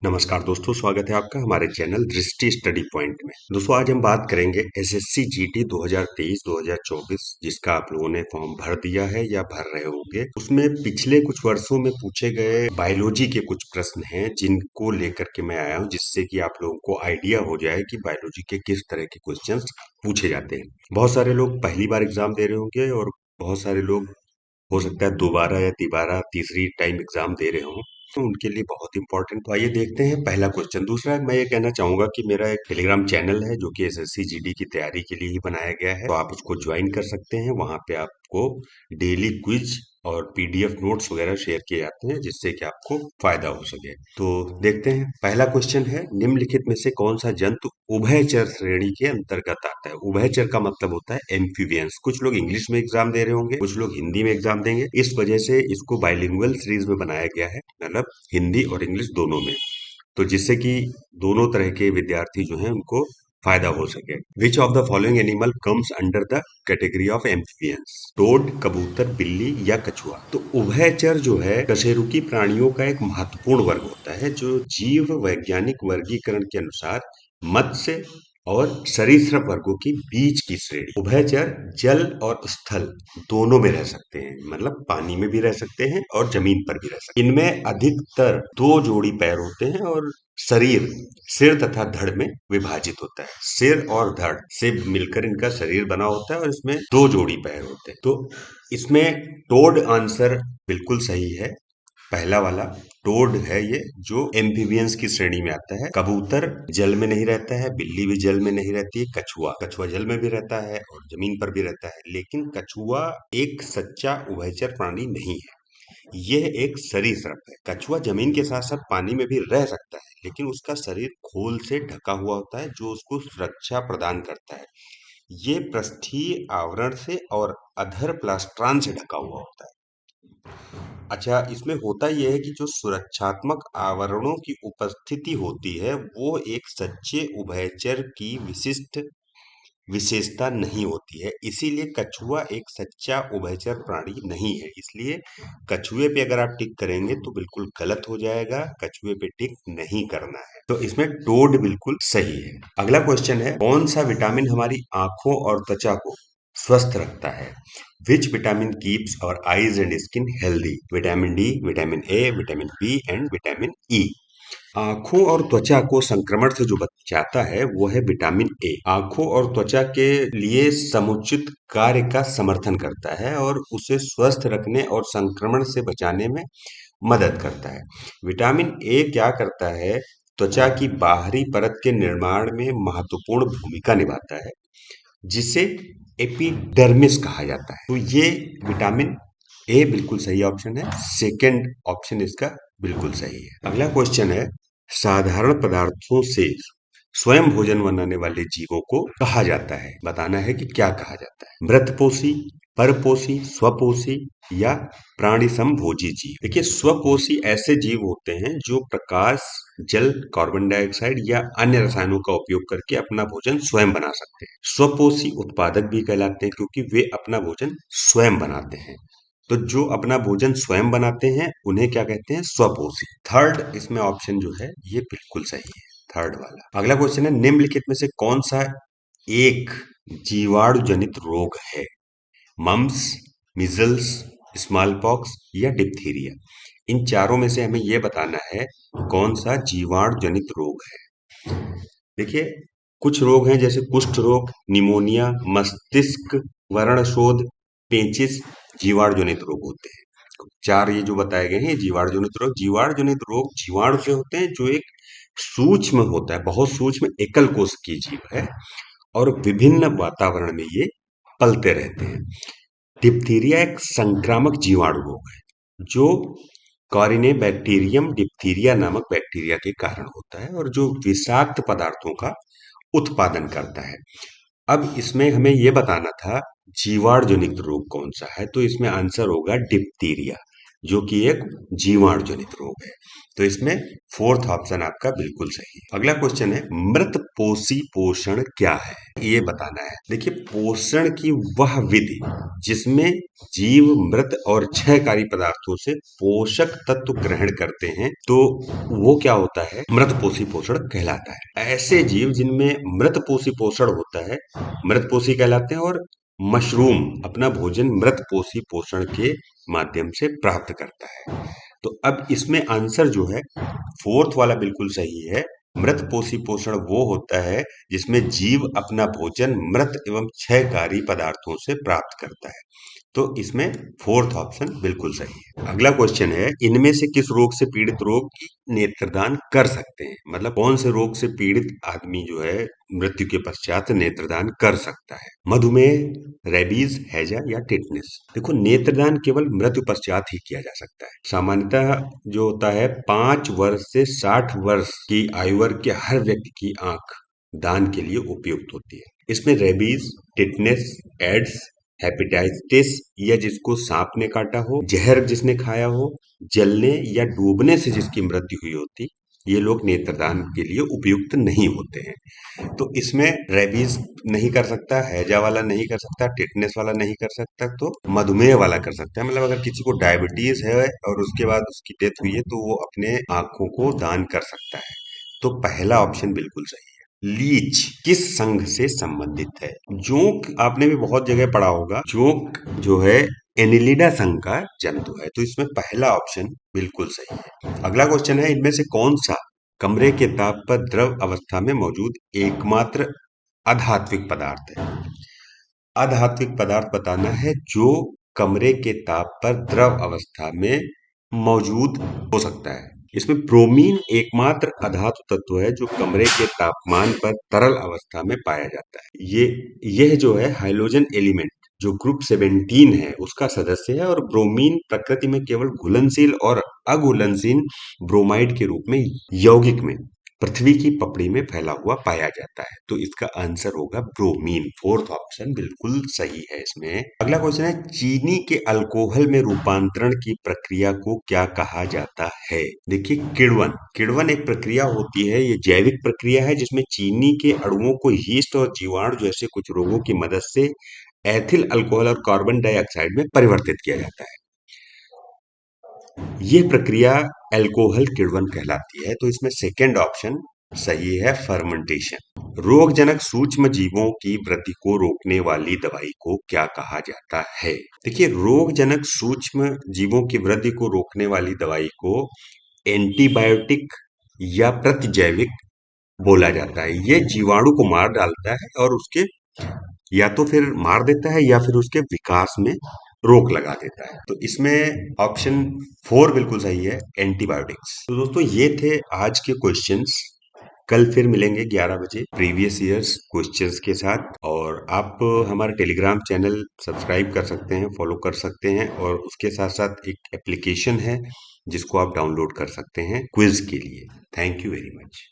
नमस्कार दोस्तों, स्वागत है आपका हमारे चैनल दृष्टि स्टडी पॉइंट में। दोस्तों आज हम बात करेंगे एसएससी जीडी 2023-2024 जिसका आप लोगों ने फॉर्म भर दिया है या भर रहे होंगे। उसमें पिछले कुछ वर्षों में पूछे गए बायोलॉजी के कुछ प्रश्न हैं जिनको लेकर के मैं आया हूं, जिससे कि आप लोगों को आइडिया हो जाए कि बायोलॉजी के किस तरह के क्वेश्चंस पूछे जाते हैं। बहुत सारे लोग पहली बार एग्जाम दे रहे होंगे और बहुत सारे लोग हो सकता है दोबारा या तिबारा तीसरी टाइम एग्जाम दे रहे हों, तो उनके लिए बहुत इंपॉर्टेंट। तो आइए देखते हैं पहला क्वेश्चन। दूसरा मैं ये कहना चाहूंगा कि मेरा एक टेलीग्राम चैनल है जो कि एसएससी जीडी की तैयारी के लिए ही बनाया गया है, तो आप उसको ज्वाइन कर सकते हैं। वहां पे आपको डेली क्विज और पीडीएफ नोट्स वगैरह शेयर किए जाते हैं जिससे कि आपको फायदा हो सके। तो देखते हैं पहला क्वेश्चन है, निम्नलिखित में से कौन सा जंतु उभयचर श्रेणी के अंतर्गत आता है। उभयचर का मतलब होता है एम्फीबियंस। कुछ लोग इंग्लिश में एग्जाम दे रहे होंगे, कुछ लोग हिंदी में एग्जाम देंगे, इस वजह से इसको बाइलिंगुअल सीरीज में बनाया गया है, मतलब हिंदी और इंग्लिश दोनों में, तो जिससे कि दोनों तरह के विद्यार्थी जो हैं उनको फायदा हो सके। Which of the following animal comes under the category of amphibians. Toad, कबूतर, बिल्ली या कछुआ। तो उभयचर जो है कशेरुकी प्राणियों का एक महत्वपूर्ण वर्ग होता है जो जीव वैज्ञानिक वर्गीकरण के अनुसार मत्स्य और सरीसृप वर्गों की बीच की श्रेणी। उभयचर जल और स्थल दोनों में रह सकते हैं, मतलब पानी में भी रह सकते हैं और जमीन पर भी रह सकते हैं। इनमें अधिकतर दो जोड़ी पैर होते हैं और शरीर सिर तथा धड़ में विभाजित होता है। सिर और धड़ से मिलकर इनका शरीर बना होता है और इसमें दो जोड़ी पैर होते हैं। तो इसमें टोड आंसर बिल्कुल सही है, पहला वाला टोड है ये, जो एम्फीबियंस की श्रेणी में आता है। कबूतर जल में नहीं रहता है, बिल्ली भी जल में नहीं रहती है, कछुआ जल में भी रहता है और जमीन पर भी रहता है, लेकिन कछुआ एक सच्चा उभयचर प्राणी नहीं है, यह एक सरीसृप है। कछुआ जमीन के साथ साथ पानी में भी रह सकता है, लेकिन उसका शरीर खोल से ढका हुआ होता है जो उसको सुरक्षा प्रदान करता है। ये पृष्ठीय आवरण से और अधर प्लास्ट्रॉन से ढका हुआ होता है। अच्छा, इसमें होता यह है कि जो सुरक्षात्मक आवरणों की उपस्थिति होती है वो एक सच्चे उभयचर की विशिष्ट विशेषता नहीं होती है, इसीलिए कछुआ एक सच्चा उभयचर प्राणी नहीं है। इसलिए कछुए पे अगर आप टिक करेंगे तो बिल्कुल गलत हो जाएगा, कछुए पे टिक नहीं करना है। तो इसमें टोड बिल्कुल सही है। अगला क्वेश्चन है, कौन सा विटामिन हमारी आंखों और त्वचा को स्वस्थ रखता है। Which vitamin keeps our eyes and skin healthy. Vitamin D, vitamin A, vitamin B and vitamin E. आंखों और त्वचा को संक्रमण से जो बचाता है वो है विटामिन ए। आंखों और त्वचा के लिए समुचित कार्य का समर्थन करता है और उसे स्वस्थ रखने और संक्रमण से बचाने में मदद करता है। विटामिन ए क्या करता है, त्वचा की बाहरी परत के निर्माण में महत्वपूर्ण भूमिका निभाता है, जिसे एपिडर्मिस कहा जाता है। तो ये विटामिन ए बिल्कुल सही ऑप्शन है, सेकंड ऑप्शन इसका बिल्कुल सही है। अगला क्वेश्चन है, साधारण पदार्थों से स्वयं भोजन बनाने वाले जीवों को कहा जाता है। बताना है कि क्या कहा जाता है। मृतपोषी, परपोषी, स्वपोषी या प्राणी समभोजी जीव। देखिए, स्वपोषी ऐसे जीव होते हैं जो प्रकाश, जल, कार्बन डाइऑक्साइड या अन्य रसायनों का उपयोग करके अपना भोजन स्वयं बना सकते हैं। स्वपोषी उत्पादक भी कहलाते हैं क्योंकि वे अपना भोजन स्वयं बनाते हैं। तो जो अपना भोजन स्वयं बनाते हैं उन्हें क्या कहते हैं, स्वपोषी। थर्ड इसमें ऑप्शन जो है ये बिल्कुल सही है, थर्ड वाला। अगला क्वेश्चन है, निम्नलिखित में से कौन सा एक जीवाणु जनित रोग है। मम्स, मिजल्स, स्मॉल पॉक्स या डिप्थीरिया। इन चारों में से हमें यह बताना है कौन सा जीवाणु जनित रोग है। देखिए, कुछ रोग हैं जैसे कुष्ठ रोग, निमोनिया, मस्तिष्क वर्णशोध, पेचिस, जीवाणु जनित रोग होते हैं। चार ये जो बताए गए हैं जीवाणु जनित रोग। जीवाणु जनित रोग जीवाणु से होते हैं जो एक सूक्ष्म होता है, बहुत सूक्ष्म एकल कोश की जीव है और विभिन्न वातावरण में ये पलते रहते हैं। डिप्थीरिया एक संक्रामक जीवाणु रोग है जो कॉरिने बैक्टीरियम डिप्थीरिया नामक बैक्टीरिया के कारण होता है और जो विषाक्त पदार्थों का उत्पादन करता है। अब इसमें हमें यह बताना था जीवाणु जनित रोग कौन सा है, तो इसमें आंसर होगा डिप्थीरिया। जो कि एक जीवाणु जनित रोग है। तो इसमें फोर्थ ऑप्शन आपका बिल्कुल सही है। अगला क्वेश्चन है, मृत पोषी पोषण क्या है, ये बताना है। देखिए, पोषण की वह विधि जिसमें जीव मृत और क्षयकारी पदार्थों से पोषक तत्व ग्रहण करते हैं, तो वो क्या होता है, मृत पोषी पोषण कहलाता है। ऐसे जीव जिनमें मृत पोषी पोषण होता है, मृत पोषी कहलाते हैं, और मशरूम अपना भोजन मृत पोषी पोषण के माध्यम से प्राप्त करता है। तो अब इसमें आंसर जो है फोर्थ वाला बिल्कुल सही है। मृत पोषी पोषण वो होता है जिसमें जीव अपना भोजन मृत एवं क्षयकारी पदार्थों से प्राप्त करता है। तो इसमें फोर्थ ऑप्शन बिल्कुल सही है। अगला क्वेश्चन है, इनमें से किस रोग से पीड़ित रोग नेत्रदान कर सकते हैं, मतलब कौन से रोग से पीड़ित आदमी जो है मृत्यु के पश्चात नेत्रदान कर सकता है। मधुमेह, रेबीज, हैजा या टिटनेस। देखो, नेत्रदान केवल मृत्यु पश्चात ही किया जा सकता है। सामान्यतः जो होता है 5 वर्ष से 60 वर्ष की आयु वर्ग के हर व्यक्ति की आंख दान के लिए उपयुक्त होती है। इसमें रेबीज, टिटनेस, एड्स, हेपेटाइटिस या जिसको सांप ने काटा हो, जहर जिसने खाया हो, जलने या डूबने से जिसकी मृत्यु हुई होती, ये लोग नेत्रदान के लिए उपयुक्त नहीं होते हैं। तो इसमें रेबीज नहीं कर सकता, हैजा वाला नहीं कर सकता, टिटनेस वाला नहीं कर सकता, तो मधुमेह वाला कर सकता है। मतलब अगर किसी को डायबिटीज है और उसके बाद उसकी डेथ हुई है, तो वो अपने आंखों को दान कर सकता है। तो पहला ऑप्शन बिल्कुल सही है। लीच किस संघ से संबंधित है? जोंक आपने भी बहुत जगह पढ़ा होगा। जोंक जो है एनिलिडा संघ का जंतु है। तो इसमें पहला ऑप्शन बिल्कुल सही है। अगला क्वेश्चन है, इनमें से कौन सा कमरे के ताप पर द्रव अवस्था में मौजूद एकमात्र अधात्विक पदार्थ है? अधात्विक पदार्थ बताना है जो कमरे के ताप पर द्रव अवस्था में मौजूद हो सकता है। इसमें ब्रोमीन एकमात्र अधातु तत्व है जो कमरे के तापमान पर तरल अवस्था में पाया जाता है। यह जो है हाइड्रोजन एलिमेंट जो ग्रुप 17 है उसका सदस्य है, और ब्रोमीन प्रकृति में केवल घुलनशील और अघुलनशील ब्रोमाइड के रूप में यौगिक में पृथ्वी की पपड़ी में फैला हुआ पाया जाता है। तो इसका आंसर होगा ब्रोमीन। फोर्थ ऑप्शन बिल्कुल सही है इसमें। अगला क्वेश्चन है, चीनी के अल्कोहल में रूपांतरण की प्रक्रिया को क्या कहा जाता है? देखिए, किण्वन किण्वन एक प्रक्रिया होती है, ये जैविक प्रक्रिया है जिसमें चीनी के अणुओं को यीस्ट और जीवाणु जैसे कुछ रोगों की मदद से एथिल अल्कोहल और कार्बन डाइऑक्साइड में परिवर्तित किया जाता है। यह प्रक्रिया अल्कोहल किण्वन कहलाती है। तो इसमें सेकंड ऑप्शन सही है, फर्मेंटेशन। रोगजनक सूक्ष्म जीवों की वृद्धि को रोकने वाली दवाई को क्या कहा जाता है? देखिए, रोगजनक सूक्ष्म जीवों की वृद्धि को रोकने वाली दवाई को एंटीबायोटिक या प्रतिजैविक बोला जाता है। ये जीवाणु को मार डालता है और उसके या तो फिर मार देता है या फिर उसके विकास में रोक लगा देता है। तो इसमें ऑप्शन 4 बिल्कुल सही है, एंटीबायोटिक्स। तो दोस्तों, ये थे आज के क्वेश्चंस। कल फिर मिलेंगे 11 बजे प्रीवियस ईयर्स क्वेश्चंस के साथ, और आप हमारा टेलीग्राम चैनल सब्सक्राइब कर सकते हैं, फॉलो कर सकते हैं, और उसके साथ साथ एक एप्लीकेशन है जिसको आप डाउनलोड कर सकते हैं क्विज के लिए। Thank you very much.